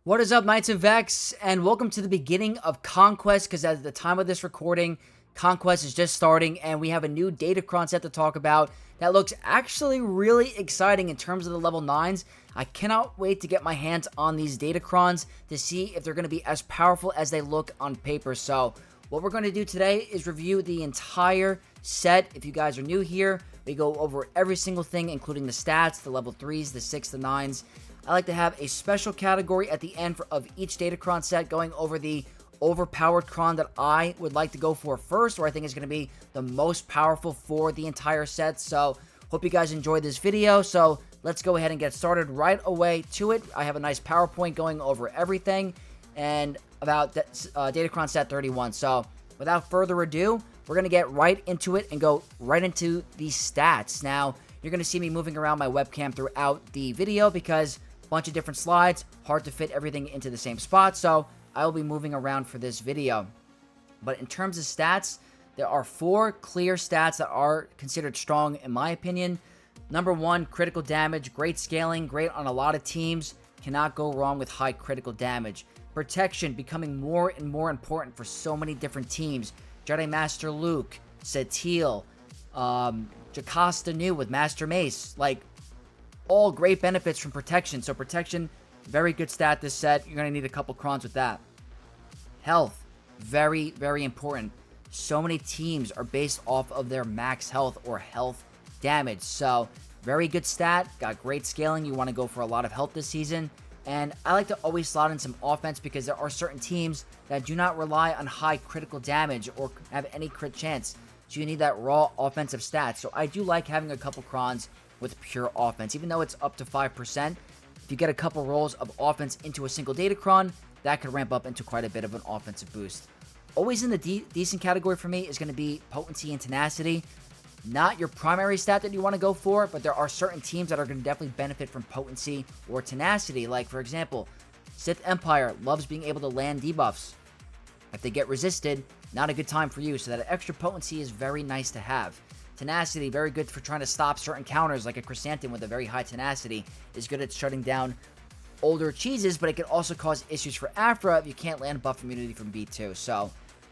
What is up, Knights and Vex, and welcome to the beginning of Conquest, because at the time of this recording, Conquest is just starting, and we have a new Datacron set to talk about that looks actually really exciting in terms of the level 9s. I cannot wait to get my hands on these Datacrons to see if they're going to be as powerful as they look on paper. So, what we're going to do today is review the entire set. If you guys are new here, we go over every single thing, including the stats, the level 3s, the 6s, the 9s. I like to have a special category at the end of each Datacron set going over the overpowered cron that I would like to go for first, or I think is going to be the most powerful for the entire set. So, hope you guys enjoyed this video. So, let's go ahead and get started right away to it. I have a nice PowerPoint going over everything and about Datacron set 31. So, without further ado, we're going to get right into it and go right into the stats. Now, you're going to see me moving around my webcam throughout the video because bunch of different slides, hard to fit everything into the same spot, so I will be moving around for this video. But in terms of stats, there are 4 clear stats that are considered strong in my opinion. Number 1, critical damage, great scaling, great on a lot of teams, cannot go wrong with high critical damage. Protection, becoming more and more important for so many different teams. Jedi Master Luke, Satele, Jocasta Nu with Master Mace, like, all great benefits from protection. So protection, very good stat this set. You're going to need a couple crons with that. Health, very, very important. So many teams are based off of their max health or health damage. So very good stat. Got great scaling. You want to go for a lot of health this season. And I like to always slot in some offense because there are certain teams that do not rely on high critical damage or have any crit chance. So you need that raw offensive stat. So I do like having a couple crons with pure offense. Even though it's up to 5%, if you get a couple rolls of offense into a single Datacron, that could ramp up into quite a bit of an offensive boost. Always in the decent category for me is going to be potency and tenacity. Not your primary stat that you want to go for, but there are certain teams that are going to definitely benefit from potency or tenacity. Like, for example, Sith Empire loves being able to land debuffs. If they get resisted, not a good time for you, so that extra potency is very nice to have. Tenacity, very good for trying to stop certain counters, like a Chrysanthemum with a very high tenacity is good at shutting down older cheeses, but it can also cause issues for Afra if you can't land buff immunity from B2. So,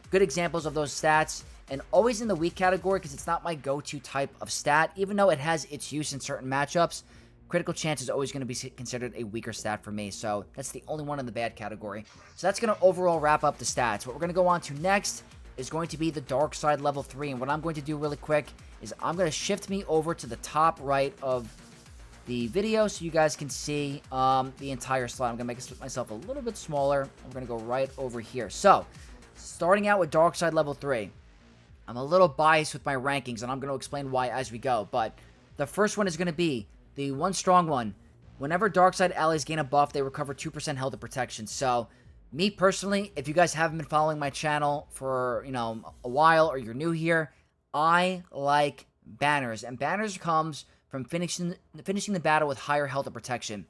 good examples of those stats, and always in the weak category because it's not my go-to type of stat, even though it has its use in certain matchups. Critical chance is always going to be considered a weaker stat for me, so that's the only one in the bad category. So that's going to overall wrap up the stats. What we're going to go on to next is going to be the dark side level 3, and what I'm going to do really quick is I'm going to shift me over to the top right of the video so you guys can see the entire slide. I'm going to make myself a little bit smaller. I'm going to go right over here. So, starting out with dark side level 3. I'm a little biased with my rankings, and I'm going to explain why as we go, but the first one is going to be the one strong one. Whenever dark side allies gain a buff, they recover 2% health and protection. So, me personally, if you guys haven't been following my channel for, a while or you're new here, I like banners, and banners comes from finishing the battle with higher health and protection.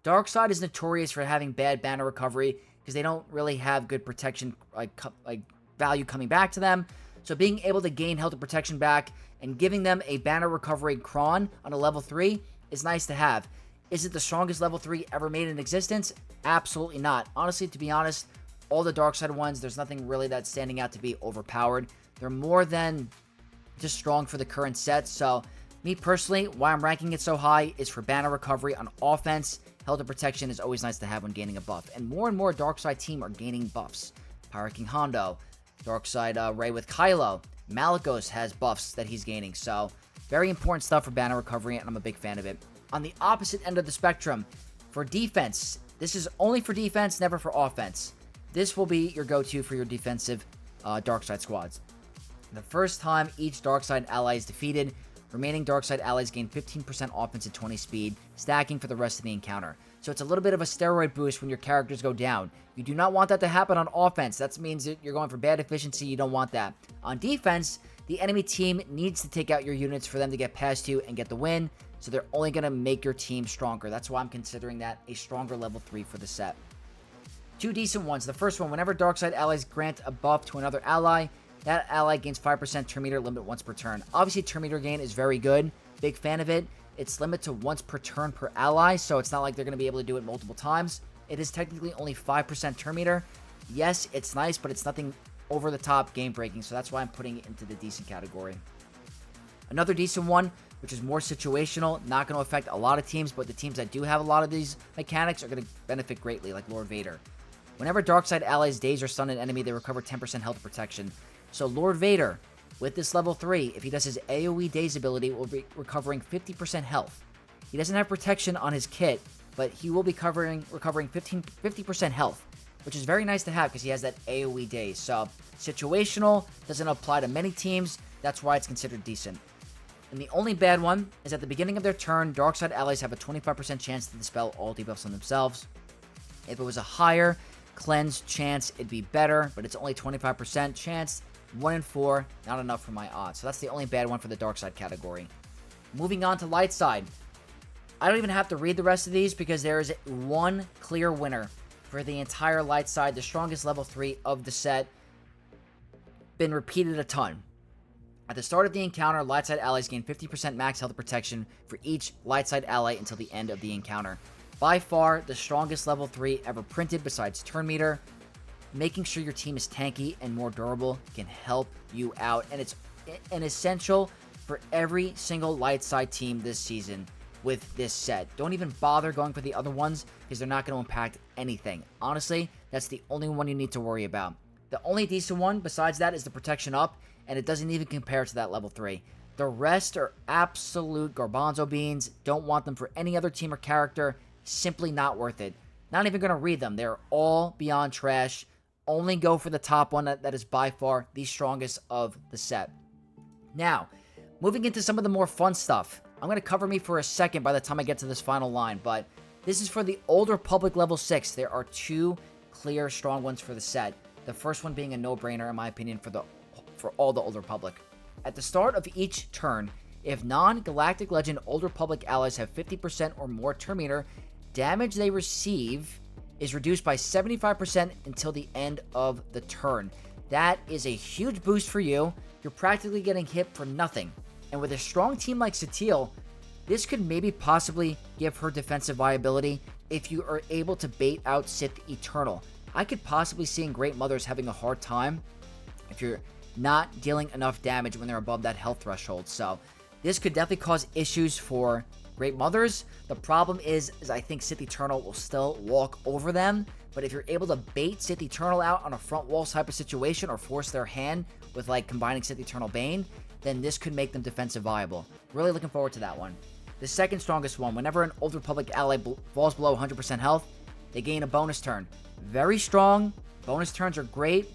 Darkseid is notorious for having bad banner recovery because they don't really have good protection like value coming back to them. So being able to gain health and protection back and giving them a banner recovery cron on a level 3 is nice to have. Is it the strongest level 3 ever made in existence? Absolutely not. Honestly, to be honest, all the Darkseid ones, there's nothing really that's standing out to be overpowered. They're more than just strong for the current set. So, me personally, why I'm ranking it so high is for banner recovery on offense. Health and protection is always nice to have when gaining a buff. And more Darkseid team are gaining buffs. Pirate King Hondo, Darkseid Ray with Kylo, Malicos has buffs that he's gaining. So, very important stuff for banner recovery, and I'm a big fan of it. On the opposite end of the spectrum, for defense, this is only for defense, never for offense. This will be your go-to for your defensive Darkseid squads. The first time each Darkseid ally is defeated, remaining Darkseid allies gain 15% offense and 20 speed, stacking for the rest of the encounter. So it's a little bit of a steroid boost when your characters go down. You do not want that to happen on offense. That means that you're going for bad efficiency. You don't want that. On defense, the enemy team needs to take out your units for them to get past you and get the win. So they're only going to make your team stronger. That's why I'm considering that a stronger level 3 for the set. 2 decent ones. The first one, whenever Darkseid allies grant a buff to another ally, that ally gains 5% turn meter limit once per turn. Obviously, turn meter gain is very good. Big fan of it. It's limited to once per turn per ally, so it's not like they're going to be able to do it multiple times. It is technically only 5% turn meter. Yes, it's nice, but it's nothing over the top game breaking, so that's why I'm putting it into the decent category. Another decent one, which is more situational, not going to affect a lot of teams, but the teams that do have a lot of these mechanics are going to benefit greatly, like Lord Vader. Whenever Darkside allies daze or stun an enemy, they recover 10% health protection. So Lord Vader, with this level 3, if he does his AoE daze ability, will be recovering 50% health. He doesn't have protection on his kit, but he will be recovering 50% health, which is very nice to have because he has that AoE daze. So situational, doesn't apply to many teams, that's why it's considered decent. And the only bad one is at the beginning of their turn, Darkside allies have a 25% chance to dispel all debuffs on themselves. If it was a higher cleanse chance, it'd be better, but it's only 25% chance. 1 in 4, not enough for my odds. So that's the only bad one for the Darkside category. Moving on to light side. I don't even have to read the rest of these because there is one clear winner for the entire light side, the strongest level 3 of the set. Been repeated a ton. At the start of the encounter, light side allies gain 50% max health protection for each light side ally until the end of the encounter. By far, the strongest level 3 ever printed besides turn meter. Making sure your team is tanky and more durable can help you out, and it's an essential for every single light side team this season with this set. Don't even bother going for the other ones because they're not going to impact anything. Honestly, that's the only one you need to worry about. The only decent one besides that is the protection up, and it doesn't even compare to that level 3. The rest are absolute garbanzo beans. Don't want them for any other team or character. Simply not worth it. Not even going to read them. They're all beyond trash. Only go for the top one that is by far the strongest of the set. Now, moving into some of the more fun stuff. I'm going to cover me for a second by the time I get to this final line, but this is for the Old Republic level 6. There are 2 clear strong ones for the set. The first one being a no-brainer in my opinion for all the Old Republic. At the start of each turn, if non-Galactic Legend Old Republic allies have 50% or more turn meter, damage they receive is reduced by 75% until the end of the turn. That is a huge boost for you. You're practically getting hit for nothing. And with a strong team like Statistical, this could maybe possibly give her defensive viability if you are able to bait out Sith Eternal. I could possibly see in Great Mothers having a hard time if you're not dealing enough damage when they're above that health threshold. So this could definitely cause issues for Great Mothers. The problem is I think Sith Eternal will still walk over them, but if you're able to bait Sith Eternal out on a front wall type of situation or force their hand with like combining Sith Eternal Bane, then this could make them defensive viable. Really looking forward to that one. The second strongest one, whenever an Old Republic ally falls below 100% health, they gain a bonus turn. Very strong. Bonus turns are great.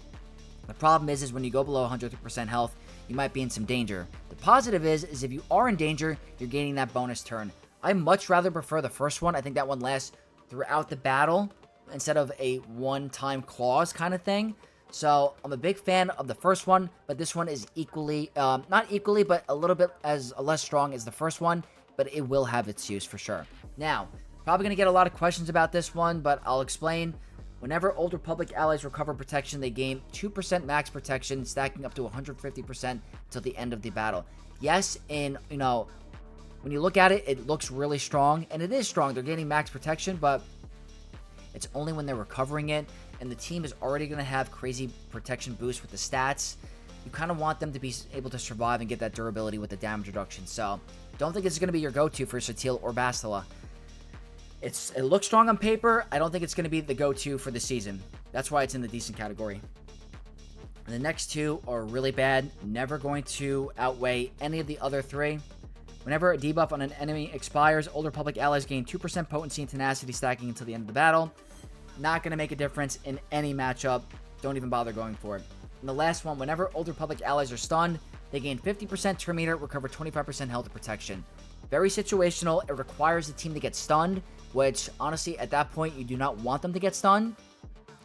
The problem is when you go below 100% health, you might be in some danger. The positive is if you are in danger, you're gaining that bonus turn. I much rather prefer the first one. I think that one lasts throughout the battle instead of a one-time clause kind of thing. So I'm a big fan of the first one, but this one is equally, not equally, but a little bit as less strong as the first one, but it will have its use for sure. Now, probably going to get a lot of questions about this one, but I'll explain. Whenever Old Republic allies recover protection, they gain 2% max protection, stacking up to 150% until the end of the battle. Yes, when you look at it, it looks really strong, and it is strong. They're gaining max protection, but it's only when they're recovering it, and the team is already going to have crazy protection boost with the stats. You kind of want them to be able to survive and get that durability with the damage reduction. So, don't think it's going to be your go-to for Statistical or Bastila. It looks strong on paper. I don't think it's going to be the go-to for the season. That's why it's in the decent category. And the next 2 are really bad. Never going to outweigh any of the other 3. Whenever a debuff on an enemy expires, Old Republic allies gain 2% potency and tenacity stacking until the end of the battle. Not going to make a difference in any matchup. Don't even bother going for it. And the last one, whenever Old Republic allies are stunned, they gain 50% turn meter, recover 25% health protection. Very situational. It requires the team to get stunned, which honestly, at that point, you do not want them to get stunned.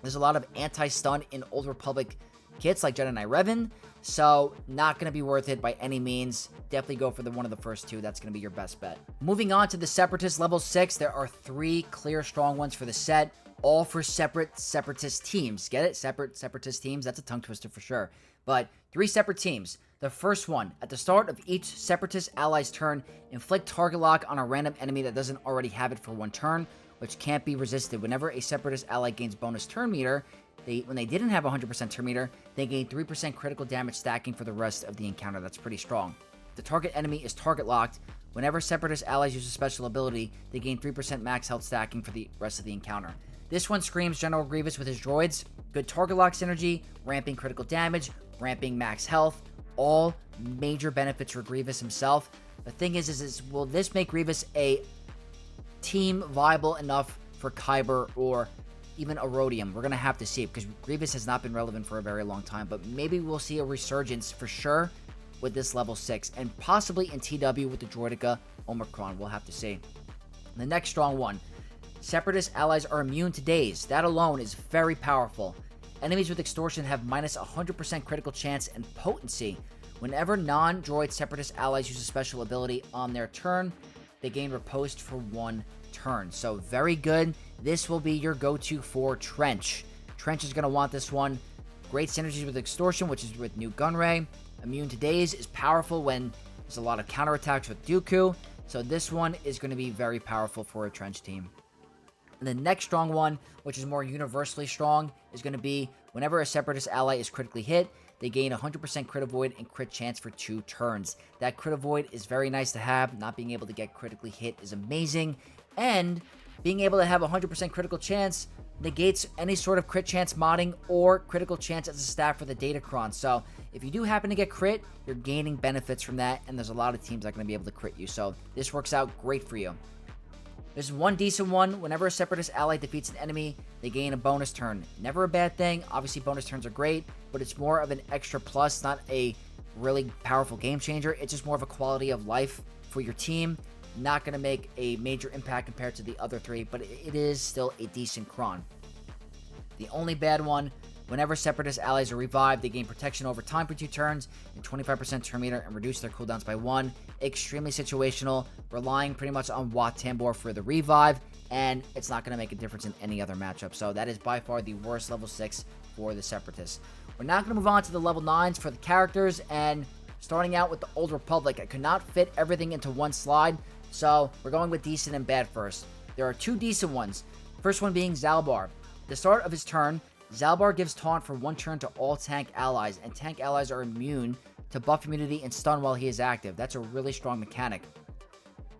There's a lot of anti-stun in Old Republic kits like Jedi Knight Revan, so not going to be worth it by any means. Definitely go for one of the first 2. That's going to be your best bet. Moving on to the Separatist level 6, there are 3 clear strong ones for the set, all for separate Separatist teams. Get it? Separatist teams? That's a tongue twister for sure. But 3 separate teams. The first one, at the start of each Separatist ally's turn, inflict target lock on a random enemy that doesn't already have it for 1 turn, which can't be resisted. Whenever a Separatist ally gains bonus turn meter, when they didn't have 100% turn meter, they gain 3% critical damage stacking for the rest of the encounter. That's pretty strong. The target enemy is target locked. Whenever Separatist allies use a special ability, they gain 3% max health stacking for the rest of the encounter. This one screams General Grievous with his droids. Good target lock synergy, ramping critical damage, ramping max health, all major benefits for Grievous himself. The thing is will this make Grievous a team viable enough for Kyber or even Erodium? We're going to have to see, because Grievous has not been relevant for a very long time, but maybe we'll see a resurgence for sure with this level 6, and possibly in TW with the Droideka Omicron. We'll have to see. The next strong one, Separatist allies are immune to daze. That alone is very powerful. Enemies with extortion have minus 100% critical chance and potency. Whenever non-droid Separatist allies use a special ability on their turn, they gain riposte for 1 turn. So very good. This will be your go-to for Trench. Trench is going to want this one. Great synergies with extortion, which is with new Gunray. Immune to daze is powerful when there's a lot of counterattacks with Dooku. So this one is going to be very powerful for a Trench team. And the next strong one, which is more universally strong, is going to be whenever a Separatist ally is critically hit, they gain 100% crit avoid and crit chance for 2 turns. That crit avoid is very nice to have. Not being able to get critically hit is amazing. And being able to have 100% critical chance negates any sort of crit chance modding or critical chance as a stat for the Datacron. So if you do happen to get crit, you're gaining benefits from that, and there's a lot of teams that are going to be able to crit you. So this works out great for you. There's one decent one. Whenever a Separatist ally defeats an enemy, they gain a bonus turn. Never a bad thing. Obviously, bonus turns are great, but it's more of an extra plus, not a really powerful game changer. It's just more of a quality of life for your team. Not going to make a major impact compared to the other 3, but it is still a decent cron. The only bad one, whenever Separatist allies are revived, they gain protection over time for 2 turns and 25% turn meter and reduce their cooldowns by 1. Extremely situational, relying pretty much on Wat Tambor for the revive, and it's not going to make a difference in any other matchup. So that is by far the worst level 6 for the Separatists. We're now going to move on to the level 9s for the characters, and starting out with the Old Republic. I could not fit everything into one slide, so we're going with decent and bad first. There are 2 decent ones. First one being Zalbar. At the start of his turn, Zalbar gives taunt for 1 turn to all tank allies, and tank allies are immune to buff immunity and stun while he is active. That's a really strong mechanic.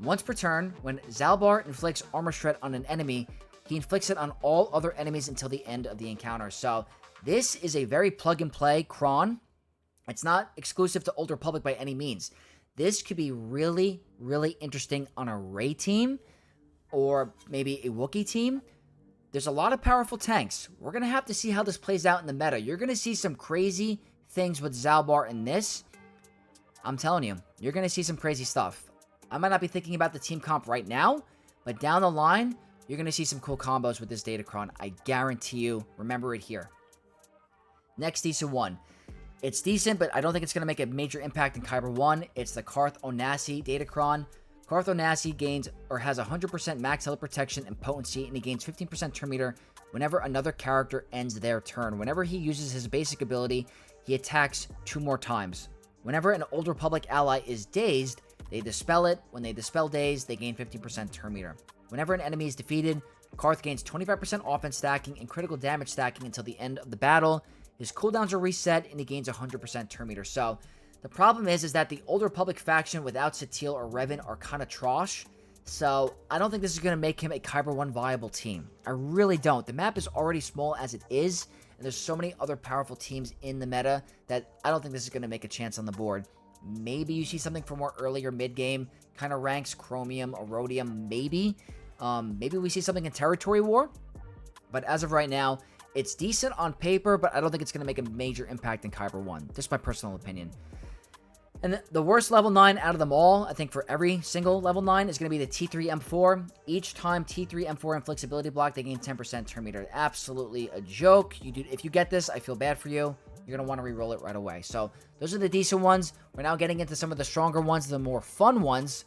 Once per turn, when Zalbar inflicts armor shred on an enemy, he inflicts it on all other enemies until the end of the encounter. So this is a very plug-and-play cron. It's not exclusive to Old Republic by any means. This could be really, really interesting on a Rey team or maybe a Wookiee team. There's a lot of powerful tanks. We're going to have to see how this plays out in the meta. You're going to see some crazy things with Zalbar in this. I'm telling you, you're going to see some crazy stuff. I might not be thinking about the team comp right now, but down the line, you're going to see some cool combos with this Datacron. I guarantee you. Remember it here. Next decent one. It's decent, but I don't think it's going to make a major impact in Kyber 1. It's the Carth Onasi Datacron. Carth Onasi gains or has 100% max health protection and potency, and he gains 15% turn meter whenever another character ends their turn. Whenever he uses his basic ability, he attacks 2 more times. Whenever an Old Republic ally is dazed, they dispel it. When they dispel daze, they gain 15% turn meter. Whenever an enemy is defeated, Carth gains 25% offense stacking and critical damage stacking until the end of the battle. His cooldowns are reset, and he gains 100% turn meter. So the problem is that the Old Republic faction without Satele or Revan are kind of trash. So I don't think this is going to make him a Kyber 1 viable team. I really don't. The map is already small as it is, and there's so many other powerful teams in the meta that I don't think this is going to make a chance on the board. Maybe you see something for more earlier mid-game kind of ranks, Chromium, Erodium, maybe. Maybe we see something in Territory War. But as of right now, it's decent on paper, but I don't think it's going to make a major impact in Kyber 1. Just my personal opinion. And the worst level 9 out of them all, I think for every single level 9, is going to be the T3-M4. Each time T3-M4 inflicts ability block, they gain 10% turn meter. Absolutely a joke. If you get this, I feel bad for you. You're going to want to re-roll it right away. So those are the decent ones. We're now getting into some of the stronger ones, the more fun ones.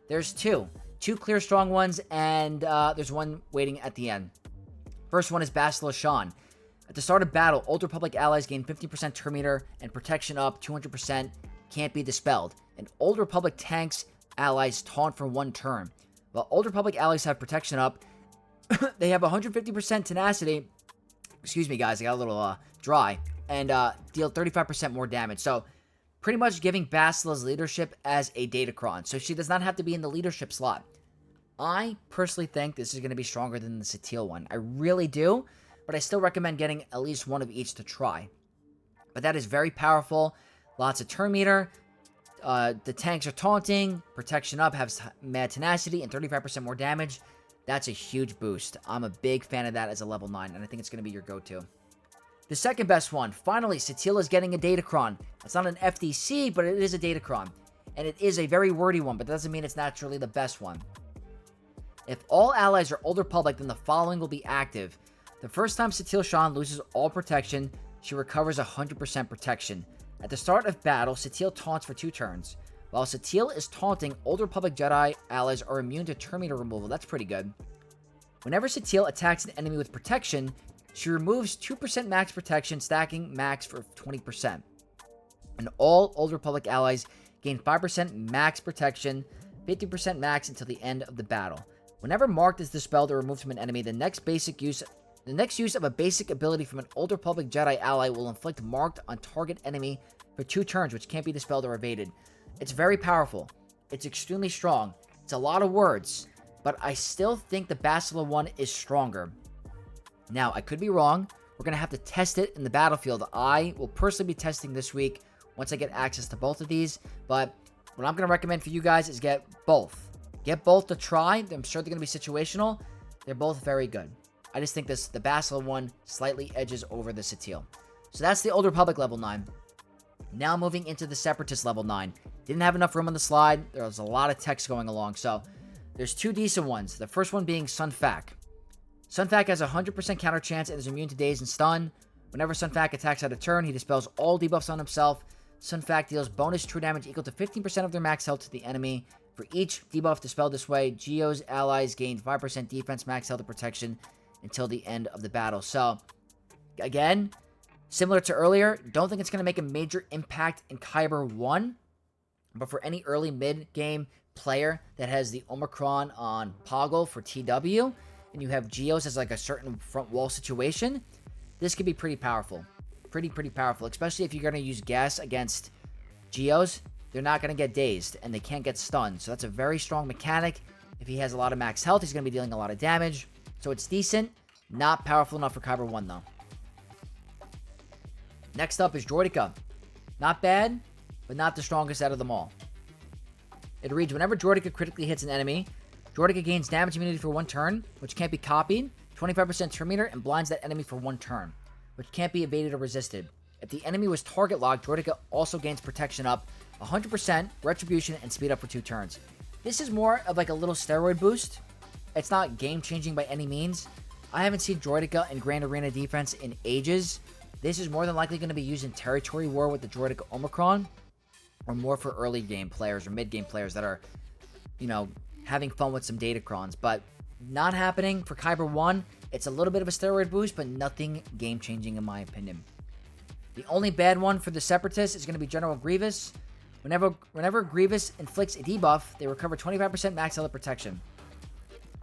There's 2 clear strong ones, and there's one waiting at the end. First one is Bastila Shan. At the start of battle, Old Republic allies gain 50% turn meter and protection up 200%. Can't be dispelled. And Old Republic tanks allies taunt for 1 turn. While Old Republic allies have protection up, They have 150% tenacity. Excuse me, guys. I got a little dry. And deal 35% more damage. So, pretty much giving Basila's leadership as a Datacron. So, she does not have to be in the leadership slot. I personally think this is going to be stronger than the Satil one. I really do. But I still recommend getting at least one of each to try. But that is very powerful. Lots of turn meter. The tanks are taunting. Protection up. Has mad tenacity. And 35% more damage. That's a huge boost. I'm a big fan of that as a level 9, and I think it's going to be your go-to. The second best one, finally, Satil is getting a Datacron. It's not an FDC, but it is a Datacron. And it is a very wordy one, but that doesn't mean it's naturally the best one. If all allies are Old Republic, then the following will be active. The first time Satil Shan loses all protection, she recovers 100% protection. At the start of battle, Satil taunts for 2 turns. While Satil is taunting, Old Republic Jedi allies are immune to turn meter removal. That's pretty good. Whenever Satil attacks an enemy with protection, she removes 2% max protection, stacking max for 20%. And all Old Republic allies gain 5% max protection, 50% max until the end of the battle. Whenever marked is dispelled or removed from an enemy, the next use of a basic ability from an Old Republic Jedi ally will inflict marked on target enemy for 2 turns, which can't be dispelled or evaded. It's very powerful. It's extremely strong. It's a lot of words, but I still think the Basila one is stronger. Now, I could be wrong. We're going to have to test it in the battlefield. I will personally be testing this week once I get access to both of these, but what I'm going to recommend for you guys is get both. Get both to try. I'm sure they're going to be situational. They're both very good. I just think the Basila one slightly edges over the Satil. So that's the Old Republic level 9. Now moving into the Separatist level 9. Didn't have enough room on the slide. There was a lot of text going along. So there's 2 decent ones. The first one being Sun Fac. Sun Fac has a 100% counter chance and is immune to daze and stun. Whenever Sun Fac attacks out of turn, he dispels all debuffs on himself. Sun Fac deals bonus true damage equal to 15% of their max health to the enemy. For each debuff dispelled this way, Geo's allies gain 5% defense, max health, and protection until the end of the battle. So, again, similar to earlier, don't think it's going to make a major impact in Kyber 1. But for any early mid-game player that has the Omicron on Poggle for TW, and you have Geos as like a certain front wall situation, this could be pretty powerful. Pretty powerful. Especially if you're going to use gas against Geos, they're not going to get dazed, and they can't get stunned. So that's a very strong mechanic. If he has a lot of max health, he's going to be dealing a lot of damage. So it's decent. Not powerful enough for Kyber 1, though. Next up is Droideka. Not bad, but not the strongest out of them all. It reads, whenever Droideka critically hits an enemy, Droideka gains damage immunity for 1 turn, which can't be copied, 25% turn meter, and blinds that enemy for 1 turn, which can't be evaded or resisted. If the enemy was target locked, Droideka also gains protection up, 100%, retribution, and speed up for 2 turns. This is more of like a little steroid boost. It's not game-changing by any means. I haven't seen Droideka in Grand Arena defense in ages. This is more than likely going to be used in Territory War with the Droideka Omicron, or more for early game players or mid-game players that are, having fun with some Datacrons. But not happening for Kyber 1. It's a little bit of a steroid boost, but nothing game-changing in my opinion. The only bad one for the Separatists is going to be General Grievous. Whenever Grievous inflicts a debuff, they recover 25% max health protection.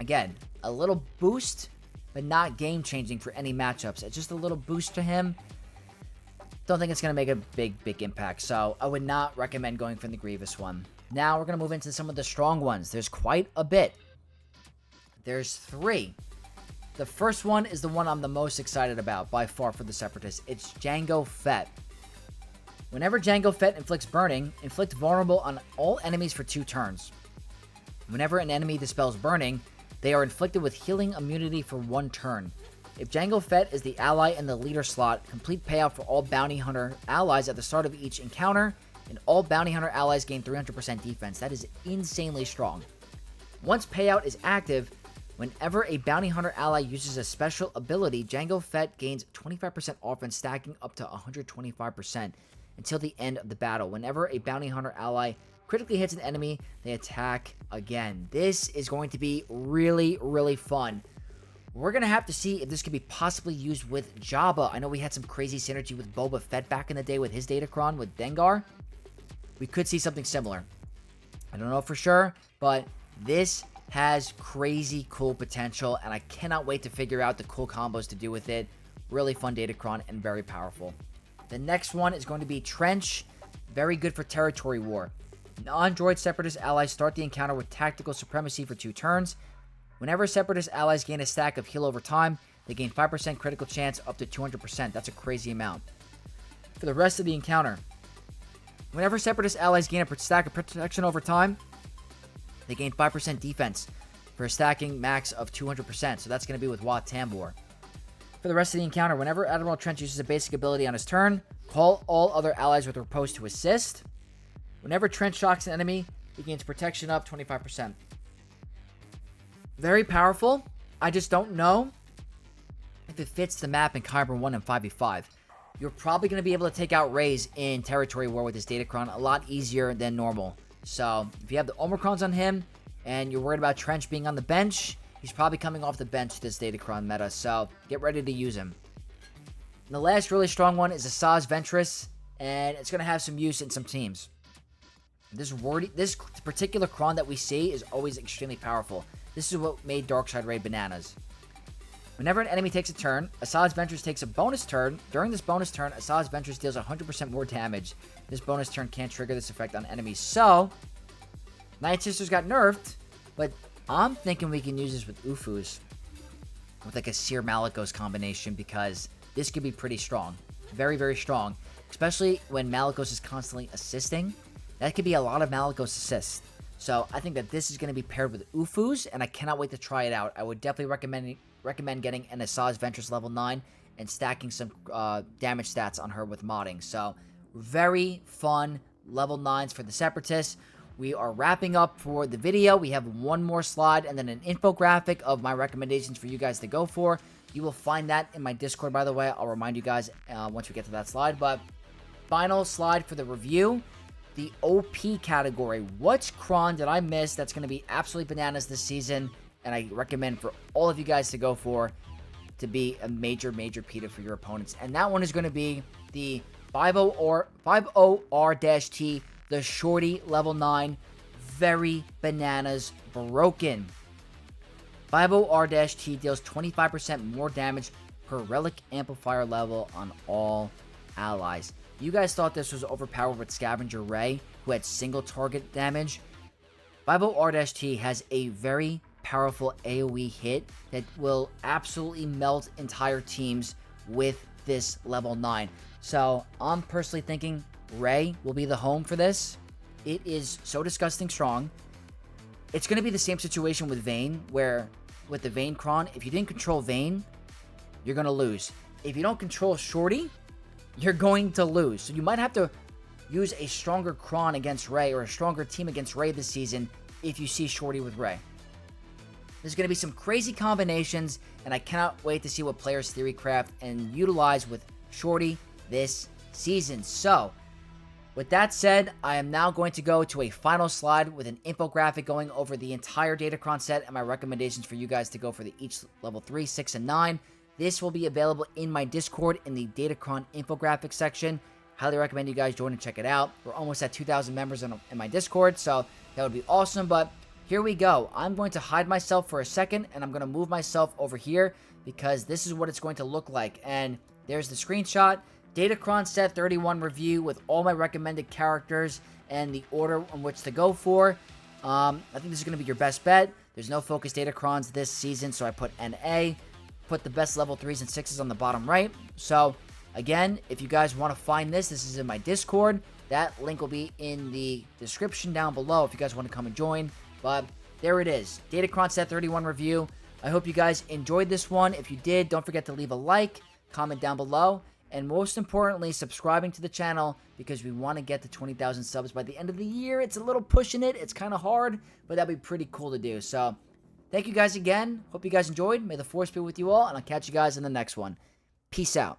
Again, a little boost, but not game-changing for any matchups. It's just a little boost to him. Don't think it's going to make a big impact, so I would not recommend going for the Grievous one. Now we're going to move into some of the strong ones. There's quite a bit. There's 3. The first one is the one I'm the most excited about by far for the Separatists. It's Jango Fett. Whenever Jango Fett inflicts burning, inflict vulnerable on all enemies for 2 turns. Whenever an enemy dispels burning, they are inflicted with healing immunity for 1 turn. If Jango Fett is the ally in the leader slot, complete payout for all bounty hunter allies at the start of each encounter, and all bounty hunter allies gain 300% defense. That is insanely strong. Once payout is active, whenever a bounty hunter ally uses a special ability, Jango Fett gains 25% offense, stacking up to 125% until the end of the battle. Whenever a bounty hunter ally critically hits an enemy, they attack again. This is going to be really fun. We're going to have to see if this could be possibly used with Jabba. I know we had some crazy synergy with Boba Fett back in the day with his Datacron with Dengar. We could see something similar. I don't know for sure, but this has crazy cool potential, and I cannot wait to figure out the cool combos to do with it. Really fun Datacron and very powerful. The next one is going to be Trench. Very good for territory war. Non-droid Separatist allies start the encounter with tactical supremacy for 2 turns. Whenever Separatist allies gain a stack of heal over time, they gain 5% critical chance up to 200%. That's a crazy amount. For the rest of the encounter, whenever Separatist allies gain a stack of protection over time, they gain 5% defense for a stacking max of 200%. So that's going to be with Wat Tambor. For the rest of the encounter, whenever Admiral Trench uses a basic ability on his turn, call all other allies with Riposte to assist. Whenever Trench shocks an enemy, he gains protection up 25%. Very powerful. I just don't know if it fits the map in Kyber 1 and 5v5. You're probably going to be able to take out Rays in Territory War with this Datacron a lot easier than normal. So, if you have the Omicrons on him, and you're worried about Trench being on the bench, he's probably coming off the bench this Datacron meta, so get ready to use him. And the last really strong one is Asajj Ventress, and it's going to have some use in some teams. This particular Cron that we see is always extremely powerful. This is what made Darkside Raid bananas. Whenever an enemy takes a turn, Asajj Ventress takes a bonus turn. During this bonus turn, Asajj Ventress deals 100% more damage. This bonus turn can't trigger this effect on enemies. So, Night Sisters got nerfed, but I'm thinking we can use this with Ufus. With like a Seer Malicos combination, because this could be pretty strong. Very, very strong. Especially when Malicos is constantly assisting. That could be a lot of Malicos assists. So I think that this is going to be paired with Ufus, and I cannot wait to try it out. I would definitely recommend getting an Asajj Ventress level 9 and stacking some damage stats on her with modding. So very fun level 9s for the Separatists. We are wrapping up for the video. We have one more slide and then an infographic of my recommendations for you guys to go for. You will find that in my Discord, by the way. I'll remind you guys once we get to that slide. But final slide for the review. The OP category. What Cron did I miss that's going to be absolutely bananas this season? And I recommend for all of you guys to go for to be a major PETA for your opponents. And that one is going to be the 50R-T, the Shorty level 9. Very bananas broken. 50R-T deals 25% more damage per relic amplifier level on all allies. You guys thought this was overpowered with Scavenger Ray, who had single target damage. 50R-T has a very powerful AoE hit that will absolutely melt entire teams with this level 9. So I'm personally thinking Ray will be the home for this. It is so disgusting strong. It's going to be the same situation with Vayne, where with the Vayne Cron, if you didn't control Vayne, you're going to lose. If you don't control Shorty, you're going to lose. So you might have to use a stronger Cron against Ray or a stronger team against Ray this season if you see Shorty with Ray. There's going to be some crazy combinations, and I cannot wait to see what players theory craft and utilize with Shorty this season. So, with that said, I am now going to go to a final slide with an infographic going over the entire Datacron set and my recommendations for you guys to go for each level 3, 6, and 9. This will be available in my Discord in the Datacron infographic section. Highly recommend you guys join and check it out. We're almost at 2,000 members in my Discord, so that would be awesome. But here we go. I'm going to hide myself for a second, and I'm going to move myself over here because this is what it's going to look like. And there's the screenshot. Datacron Set 31 review with all my recommended characters and the order in which to go for. I think this is going to be your best bet. There's no focus Datacrons this season, so I put NA. Put the best level 3s and 6s on the bottom right. So, again, if you guys want to find this is in my Discord. That link will be in the description down below if you guys want to come and join. But there it is. Datacron Set 31 review. I hope you guys enjoyed this one. If you did, don't forget to leave a like, comment down below, and most importantly, subscribing to the channel because we want to get to 20,000 subs by the end of the year. It's a little pushing it. It's kind of hard, but that'd be pretty cool to do. So, thank you guys again. Hope you guys enjoyed. May the force be with you all, and I'll catch you guys in the next one. Peace out.